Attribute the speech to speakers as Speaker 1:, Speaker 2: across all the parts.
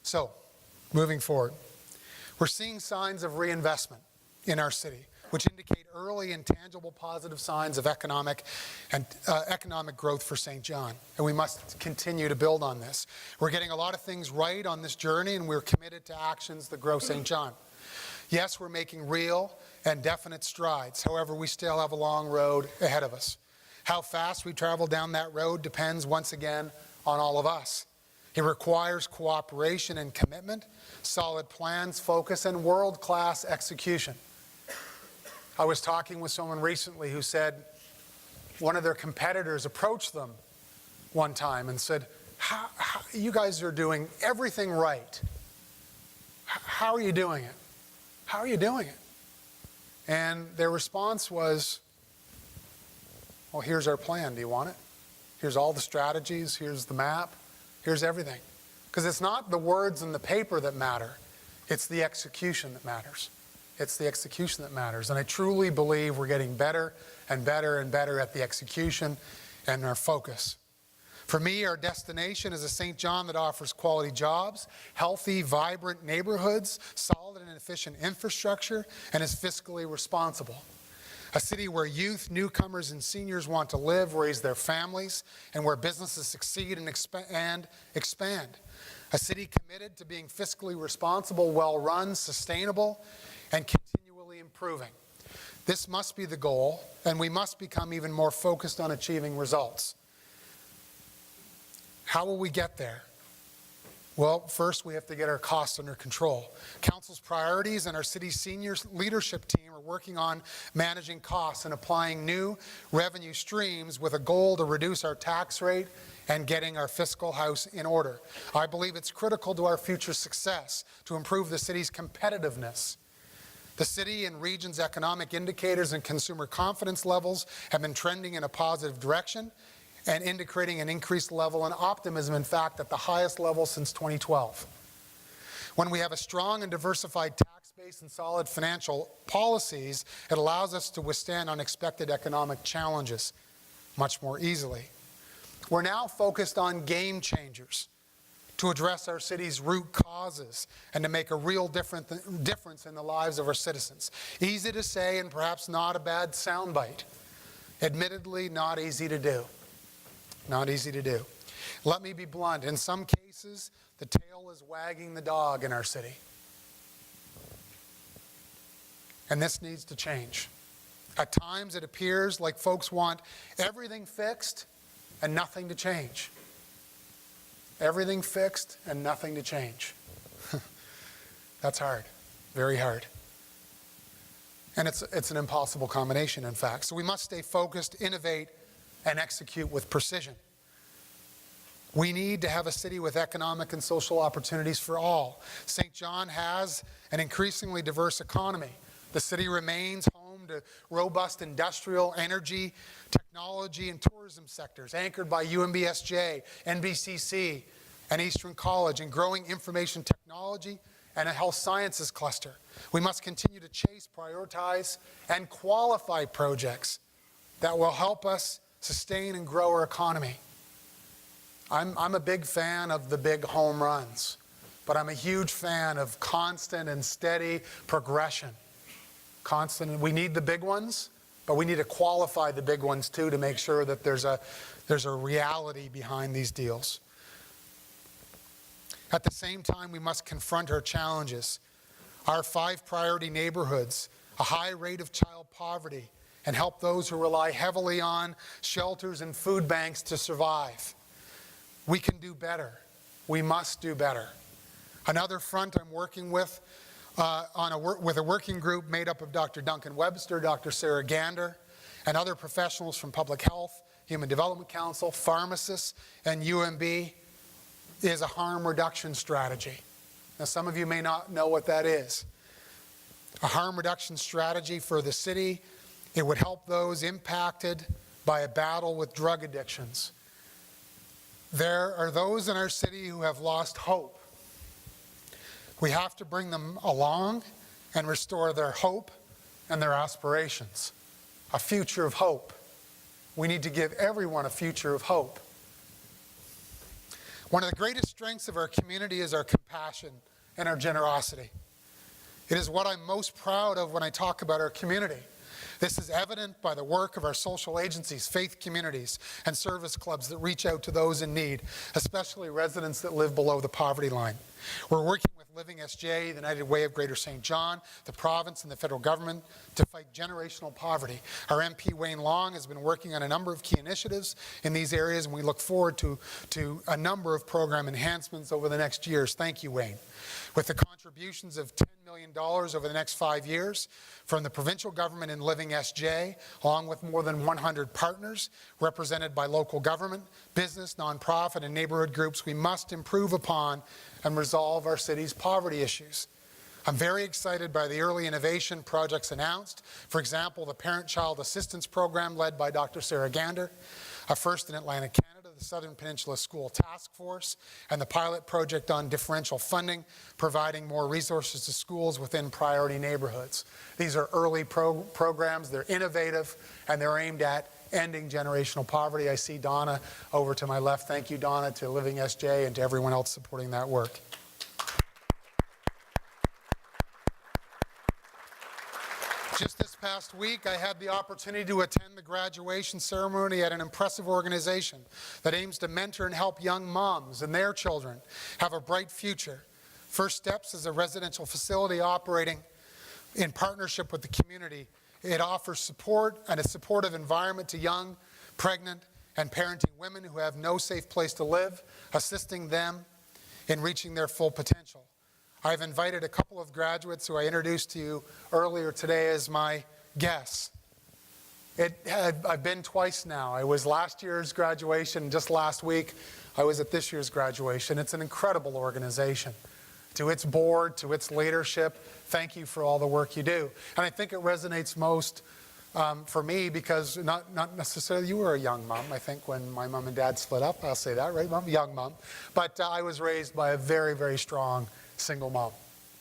Speaker 1: So, moving forward, we're seeing signs of reinvestment in our city, which indicate early and tangible positive signs of economic growth for St. John. And we must continue to build on this. We're getting a lot of things right on this journey, and we're committed to actions that grow St. John. Yes, we're making real and definite strides. However, we still have a long road ahead of us. How fast we travel down that road depends, once again, on all of us. It requires cooperation and commitment, solid plans, focus, and world-class execution. I was talking with someone recently who said one of their competitors approached them one time and said, you guys are doing everything right. How are you doing it? How are you doing it? And their response was, well, here's our plan. Do you want it? Here's all the strategies. Here's the map. Here's everything. Because it's not the words and the paper that matter. It's the execution that matters. It's the execution that matters. And I truly believe we're getting better and better and better at the execution and our focus. For me, our destination is a St. John that offers quality jobs, healthy, vibrant neighborhoods, solid and efficient infrastructure, and is fiscally responsible. A city where youth, newcomers, and seniors want to live, raise their families, and where businesses succeed and expand. A city committed to being fiscally responsible, well-run, sustainable, and continually improving. This must be the goal, and we must become even more focused on achieving results. How will we get there? Well, first we have to get our costs under control. Council's priorities and our city's senior leadership team are working on managing costs and applying new revenue streams with a goal to reduce our tax rate and getting our fiscal house in order. I believe it's critical to our future success to improve the city's competitiveness. The city and region's economic indicators and consumer confidence levels have been trending in a positive direction and indicating an increased level of optimism, in fact, at the highest level since 2012. When we have a strong and diversified tax base and solid financial policies, it allows us to withstand unexpected economic challenges much more easily. We're now focused on game changers to address our city's root causes and to make a real difference in the lives of our citizens. Easy to say and perhaps not a bad soundbite. Admittedly, not easy to do. Not easy to do. Let me be blunt. In some cases, the tail is wagging the dog in our city. And this needs to change. At times, it appears like folks want everything fixed and nothing to change. Everything fixed and nothing to change. That's hard. Very hard. And it's an impossible combination, in fact. So we must stay focused, innovate, and execute with precision. We need to have a city with economic and social opportunities for all. St. John has an increasingly diverse economy. The city remains home to robust industrial, energy, technology, and tourism sectors, anchored by UMBSJ, NBCC, and Eastern College, and growing information technology and a health sciences cluster. We must continue to chase, prioritize, and qualify projects that will help us sustain and grow our economy. I'm a big fan of the big home runs, but I'm a huge fan of constant and steady progression. We need the big ones, but we need to qualify the big ones too to make sure that there's a reality behind these deals. At the same time, we must confront our challenges. Our 5 priority neighborhoods, a high rate of child poverty, and help those who rely heavily on shelters and food banks to survive. We can do better. We must do better. Another front I'm working with with a working group made up of Dr. Duncan Webster, Dr. Sarah Gander, and other professionals from Public Health, Human Development Council, pharmacists, and UMB, is a harm reduction strategy. Now, some of you may not know what that is. A harm reduction strategy for the city. It would help those impacted by a battle with drug addictions. There are those in our city who have lost hope. We have to bring them along and restore their hope and their aspirations. A future of hope. We need to give everyone a future of hope. One of the greatest strengths of our community is our compassion and our generosity. It is what I'm most proud of when I talk about our community. This is evident by the work of our social agencies, faith communities, and service clubs that reach out to those in need, especially residents that live below the poverty line. We're working with Living SJ, the United Way of Greater St. John, the province, and the federal government to fight generational poverty. Our MP Wayne Long has been working on a number of key initiatives in these areas, and we look forward to a number of program enhancements over the next years. Thank you, Wayne. With the contributions of $10 million over the next 5 years from the provincial government and Living SJ, along with more than 100 partners represented by local government, business, nonprofit, and neighborhood groups, we must improve upon and resolve our city's poverty issues. I'm very excited by the early innovation projects announced. For example, the Parent-Child Assistance Program led by Dr. Sarah Gander, a first in Atlantic Canada, the Southern Peninsula School Task Force, and the pilot project on differential funding, providing more resources to schools within priority neighborhoods. These are early programs, they're innovative, and they're aimed at ending generational poverty. I see Donna over to my left. Thank you, Donna, to Living SJ and to everyone else supporting that work. Just this past week, I had the opportunity to attend the graduation ceremony at an impressive organization that aims to mentor and help young moms and their children have a bright future. First Steps is a residential facility operating in partnership with the community. It offers support and a supportive environment to young, pregnant, and parenting women who have no safe place to live, assisting them in reaching their full potential. I've invited a couple of graduates who I introduced to you earlier today as my guests. I've been twice now. I was last year's graduation. Just last week, I was at this year's graduation. It's an incredible organization. To its board, to its leadership, thank you for all the work you do. And I think it resonates most for me because not necessarily, you were a young mom, I think, when my mom and dad split up. I'll say that, right, Mom? Young mom. But I was raised by a very, very strong single mom.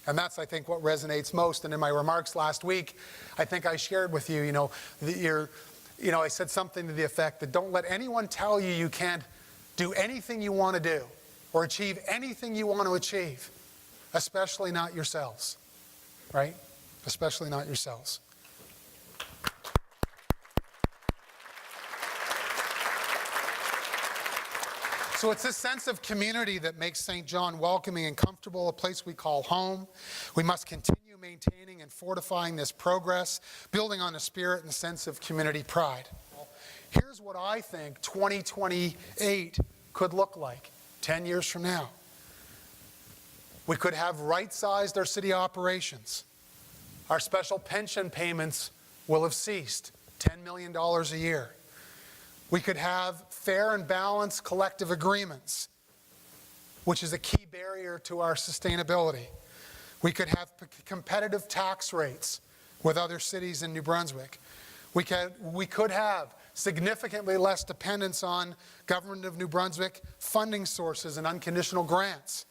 Speaker 1: And that's, I think, what resonates most. And in my remarks last week, I think I shared with you, I said something to the effect that don't let anyone tell you you can't do anything you want to do or achieve anything you want to achieve, especially not yourselves, right? Especially not yourselves. So it's this sense of community that makes St. John welcoming and comfortable, a place we call home. We must continue maintaining and fortifying this progress, building on the spirit and sense of community pride. Here's what I think 2028 could look like 10 years from now. We could have right-sized our city operations. Our special pension payments will have ceased, $10 million a year. We could have fair and balanced collective agreements, which is a key barrier to our sustainability. We could have competitive tax rates with other cities in New Brunswick. We could have significantly less dependence on Government of New Brunswick funding sources and unconditional grants.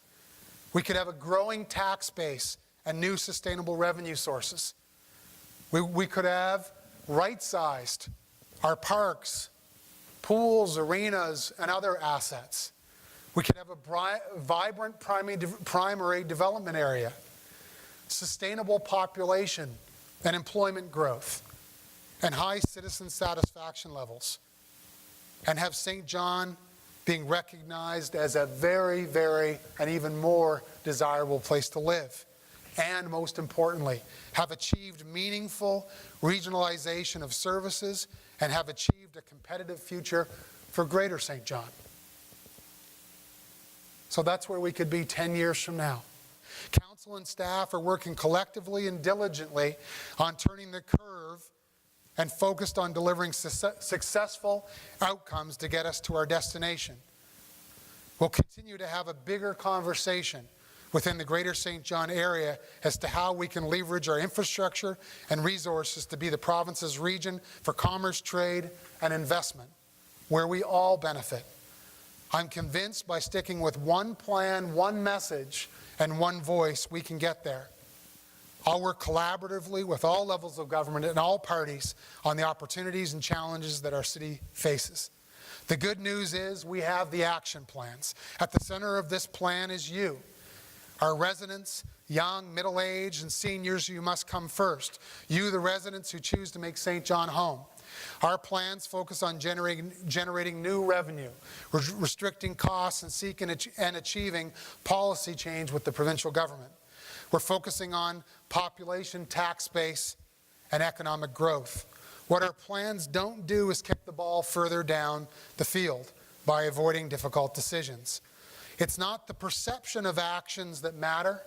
Speaker 1: We could have a growing tax base and new sustainable revenue sources. We could have right-sized our parks, pools, arenas, and other assets. We could have a vibrant primary development area, sustainable population and employment growth, and high citizen satisfaction levels, and have St. John being recognized as a very, very, and even more desirable place to live. And most importantly, have achieved meaningful regionalization of services and have achieved a competitive future for Greater St. John. So that's where we could be 10 years from now. Council and staff are working collectively and diligently on turning the curve and focused on delivering successful outcomes to get us to our destination. We'll continue to have a bigger conversation within the Greater St. John area as to how we can leverage our infrastructure and resources to be the province's region for commerce, trade, and investment, where we all benefit. I'm convinced by sticking with one plan, one message, and one voice, we can get there. I'll work collaboratively with all levels of government and all parties on the opportunities and challenges that our city faces. The good news is we have the action plans. At the center of this plan is you. Our residents, young, middle-aged, and seniors, you must come first. You, the residents who choose to make St. John home. Our plans focus on generating new revenue, restricting costs, and seeking and achieving policy change with the provincial government. We're focusing on population, tax base, and economic growth. What our plans don't do is kick the ball further down the field by avoiding difficult decisions. It's not the perception of actions that matter,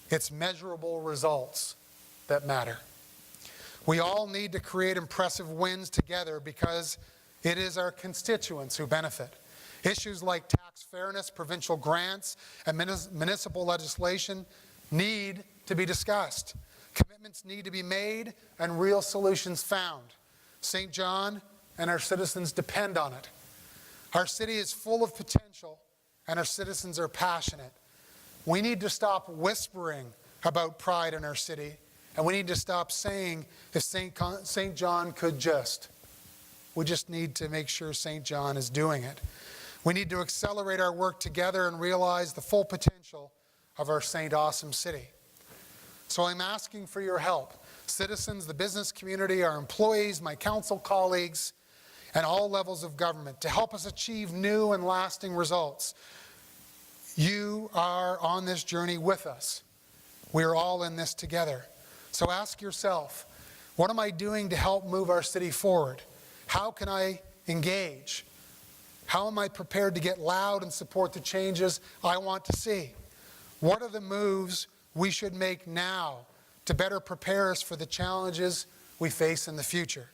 Speaker 1: it's measurable results that matter. We all need to create impressive wins together because it is our constituents who benefit. Issues like tax fairness, provincial grants, and municipal legislation need to be discussed. Commitments need to be made and real solutions found. St. John and our citizens depend on it. Our city is full of potential and our citizens are passionate. We need to stop whispering about pride in our city, and we need to stop saying if St. John could just. We just need to make sure St. John is doing it. We need to accelerate our work together and realize the full potential of our St. Awesome city. So I'm asking for your help. Citizens, the business community, our employees, my council colleagues, and all levels of government to help us achieve new and lasting results. You are on this journey with us. We are all in this together. So ask yourself, what am I doing to help move our city forward? How can I engage? How am I prepared to get loud and support the changes I want to see? What are the moves we should make now to better prepare us for the challenges we face in the future?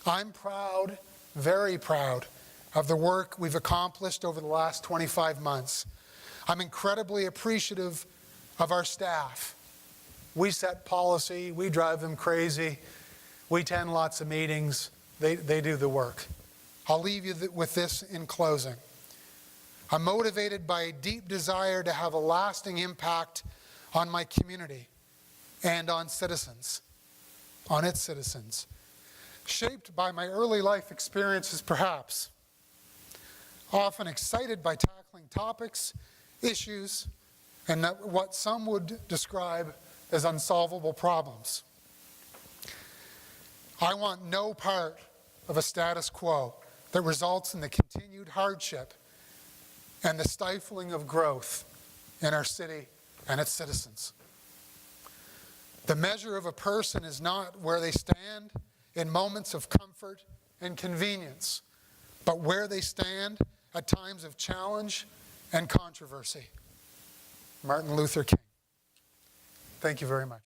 Speaker 1: I'm proud, very proud, of the work we've accomplished over the last 25 months. I'm incredibly appreciative of our staff. We set policy, we drive them crazy, we attend lots of meetings, they do the work. I'll leave you with this in closing. I'm motivated by a deep desire to have a lasting impact on my community and on citizens, on its citizens. Shaped by my early life experiences, perhaps. Often excited by tackling topics, issues, and what some would describe as unsolvable problems. I want no part of a status quo that results in the continued hardship and the stifling of growth in our city and its citizens. The measure of a person is not where they stand in moments of comfort and convenience, but where they stand at times of challenge and controversy. Martin Luther King. Thank you very much.